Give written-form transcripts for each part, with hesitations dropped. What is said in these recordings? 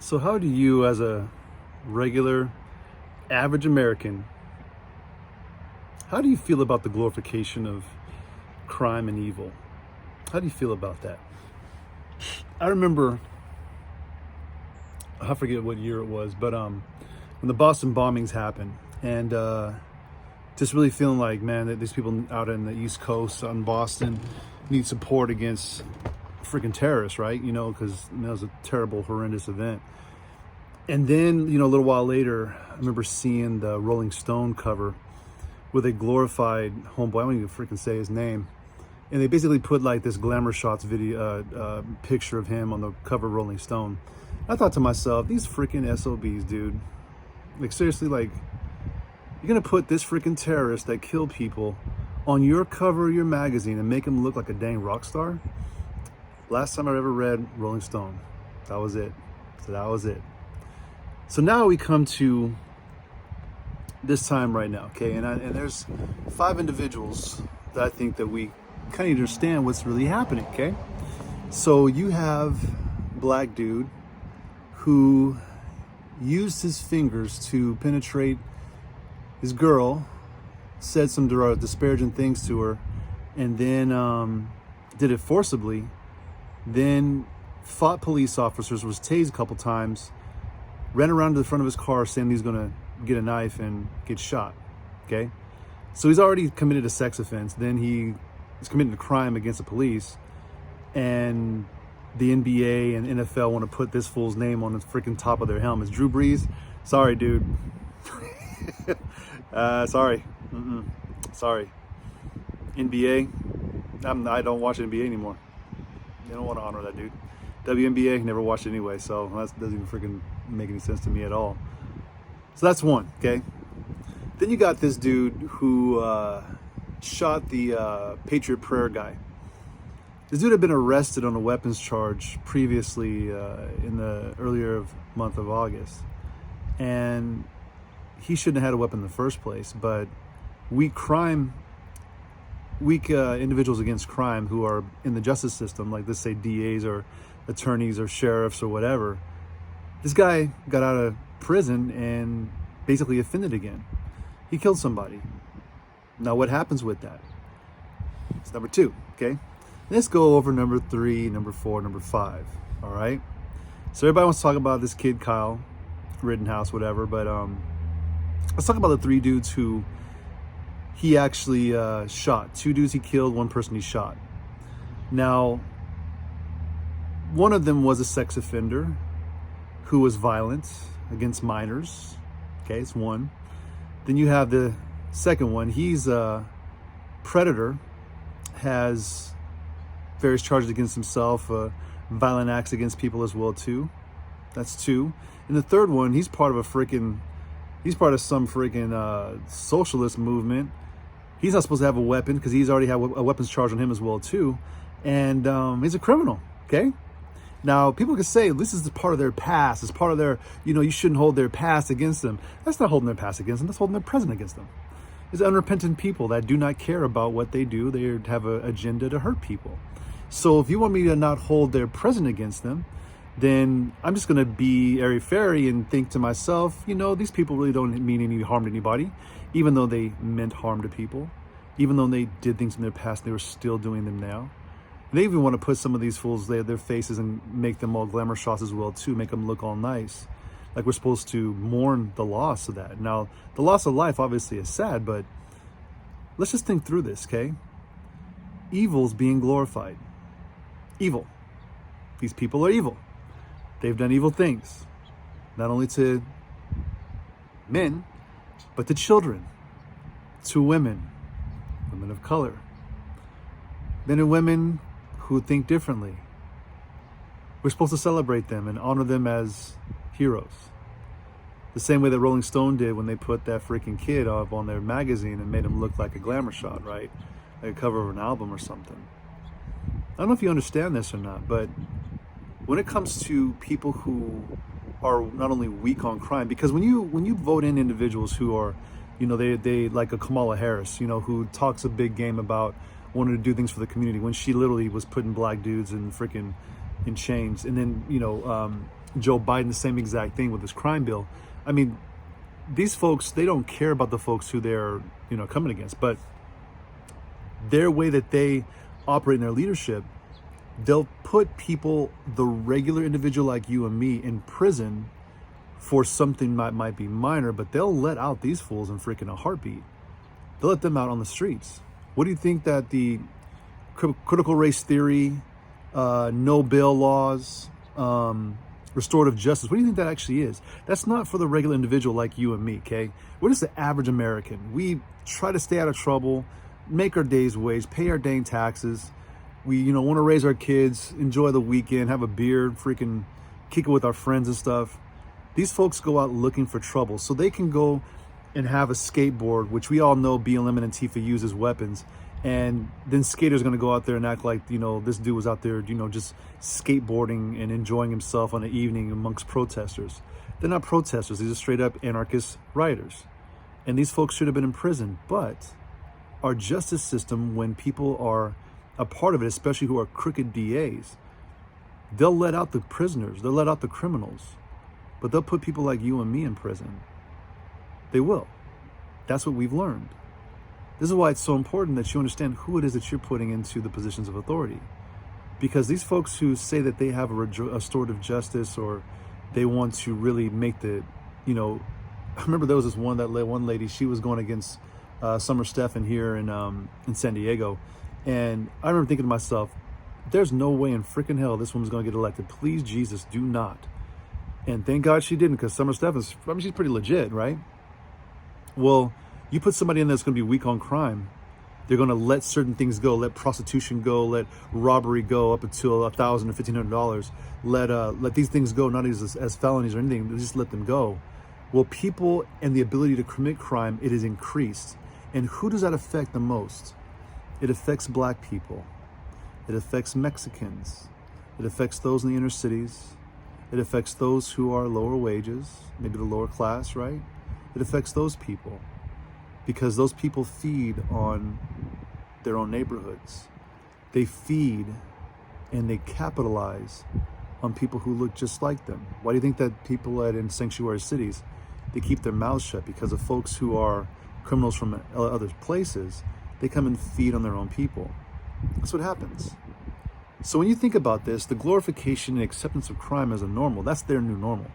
So how do you, as a regular, average American, how do you feel about the glorification of crime and evil? How do you feel about that? I remember, I forget what year it was, but when the Boston bombings happened, and just really feeling like, man, that these people out in the East Coast, out in Boston, need support against freaking terrorists, right? Because that was a terrible, horrendous event. And then, a little while later, I remember seeing the Rolling Stone cover with a glorified homeboy. I won't even freaking say his name. And they basically put like this glamour shots video, picture of him on the cover of Rolling Stone. I thought to myself, these freaking SOBs, dude. Like, seriously, like, you're gonna put this freaking terrorist that killed people on your cover of your magazine and make him look like a dang rock star? Last time I ever read Rolling Stone, that was it. So that was it. So now we come to this time right now, okay? And there's 5 individuals that I think that we kind of understand what's really happening, okay? So you have black dude who used his fingers to penetrate his girl, said some disparaging things to her, and then did it forcibly, then fought police officers, was tased a couple times, ran around to the front of his car saying he's gonna get a knife and get shot, okay? So he's already committed a sex offense. Then he's committed a crime against the police, and the NBA and NFL want to put this fool's name on the freaking top of their helmets. Drew Brees, sorry, dude. Sorry. Sorry. NBA, I don't watch NBA anymore. They don't want to honor that dude. WNBA, never watched it anyway, so that doesn't even freaking make any sense to me at all. So that's one, okay? Then you got this dude who shot the Patriot Prayer guy. This dude had been arrested on a weapons charge previously in the earlier month of August. And he shouldn't have had a weapon in the first place, but weak individuals against crime who are in the justice system, like let's say DAs or attorneys or sheriffs or whatever, this guy got out of prison and basically offended again. He killed somebody. Now what happens with that? It's number 2, okay? Let's go over number 3, number 4, number 5, all right? So everybody wants to talk about this kid, Kyle Rittenhouse, whatever, but let's talk about the 3 dudes who he actually shot. 2 dudes he killed, 1 person he shot. Now, one of them was a sex offender who was violent against minors. Okay, it's one. Then you have the second one. He's a predator, has various charges against himself, violent acts against people as well too. That's 2. And the third one, he's part of some freaking socialist movement. He's not supposed to have a weapon because he's already had a weapons charge on him as well too. And he's a criminal, okay? Now, people can say this is part of their past. It's part of their, you shouldn't hold their past against them. That's not holding their past against them. That's holding their present against them. It's unrepentant people that do not care about what they do. They have an agenda to hurt people. So if you want me to not hold their present against them, then I'm just going to be airy-fairy and think to myself, these people really don't mean any harm to anybody, even though they meant harm to people, even though they did things in their past, they were still doing them now. They even want to put some of these fools, their faces, and make them all glamour shots as well too, make them look all nice. Like we're supposed to mourn the loss of that. Now, the loss of life obviously is sad, but let's just think through this, okay? Evil's being glorified. Evil. These people are evil. They've done evil things, not only to men, but to children, to women of color, men and women who think differently. We're supposed to celebrate them and honor them as heroes. The same way that Rolling Stone did when they put that freaking kid up on their magazine and made him look like a glamour shot, right? Like a cover of an album or something. I don't know if you understand this or not, but when it comes to people who are not only weak on crime, because when you vote in individuals who are, they like a Kamala Harris, who talks a big game about wanted to do things for the community when she literally was putting black dudes in chains. And then, Joe Biden the same exact thing with his crime bill. I mean, these folks, they don't care about the folks who they're, coming against, but their way that they operate in their leadership, they'll put people, the regular individual like you and me, in prison for something that might be minor, but they'll let out these fools in freaking a heartbeat. They'll let them out on the streets. What do you think that the critical race theory, no bail laws, restorative justice, what do you think that actually is? That's not for the regular individual like you and me, okay? We're just the average American. We try to stay out of trouble, make our day's wage, pay our dang taxes. We, want to raise our kids, enjoy the weekend, have a beer, freaking kick it with our friends and stuff. These folks go out looking for trouble so they can go and have a skateboard, which we all know BLM and Antifa use as weapons. And then skaters are going to go out there and act like, this dude was out there, just skateboarding and enjoying himself on an evening amongst protesters. They're not protesters. These are straight up anarchist rioters. And these folks should have been in prison. But our justice system, when people are a part of it, especially who are crooked DAs, they'll let out the prisoners. They'll let out the criminals. But they'll put people like you and me in prison. They will. That's what we've learned. This is why it's so important that you understand who it is that you're putting into the positions of authority. Because these folks who say that they have a restorative justice, or they want to really make the, I remember there was this one lady, she was going against Summer Stephan here in San Diego. And I remember thinking to myself, there's no way in freaking hell this woman's going to get elected. Please, Jesus, do not. And thank God she didn't, because Summer Stephan's, she's pretty legit, right? Well, you put somebody in that's going to be weak on crime, they're going to let certain things go, let prostitution go, let robbery go up until $1,000 or $1,500, let these things go, not as felonies or anything, just let them go. Well, people and the ability to commit crime, it is increased. And who does that affect the most? It affects black people. It affects Mexicans. It affects those in the inner cities. It affects those who are lower wages, maybe the lower class, right? It affects those people because those people feed on their own neighborhoods. They feed and they capitalize on people who look just like them. Why do you think that people in sanctuary cities, they keep their mouths shut? Because of folks who are criminals from other places, they come and feed on their own people. That's what happens. So when you think about this, the glorification and acceptance of crime as a normal, that's their new normal.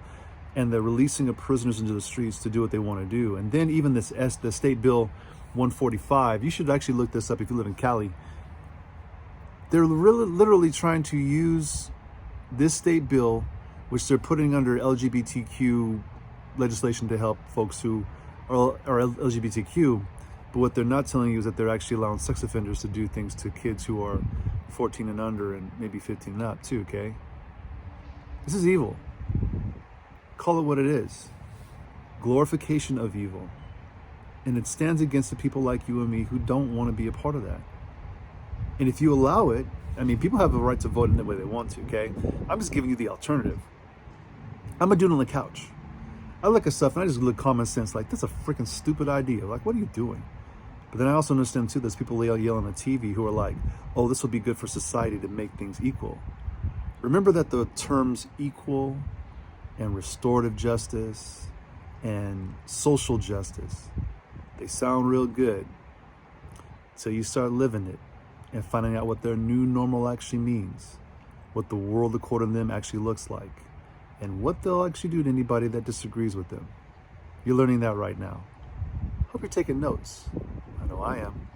And the releasing of prisoners into the streets to do what they want to do. And then even the State Bill 145, you should actually look this up if you live in Cali. They're literally trying to use this state bill, which they're putting under LGBTQ legislation to help folks who are LGBTQ. But what they're not telling you is that they're actually allowing sex offenders to do things to kids who are 14 and under and maybe 15 and up too, okay? This is evil. Call it what it is. Glorification of evil. And it stands against the people like you and me who don't want to be a part of that. And if you allow it, people have a right to vote in the way they want to, okay? I'm just giving you the alternative. I'm a dude on the couch. I look at stuff and I just look common sense, like, that's a freaking stupid idea. Like, what are you doing? But then I also understand too, there's people yelling on the TV who are like, oh, this will be good for society to make things equal. Remember that the terms equal and restorative justice and social justice, they sound real good until you start living it and finding out what their new normal actually means, what the world according to them actually looks like, and what they'll actually do to anybody that disagrees with them. You're learning that right now. Hope you're taking notes. I know I am.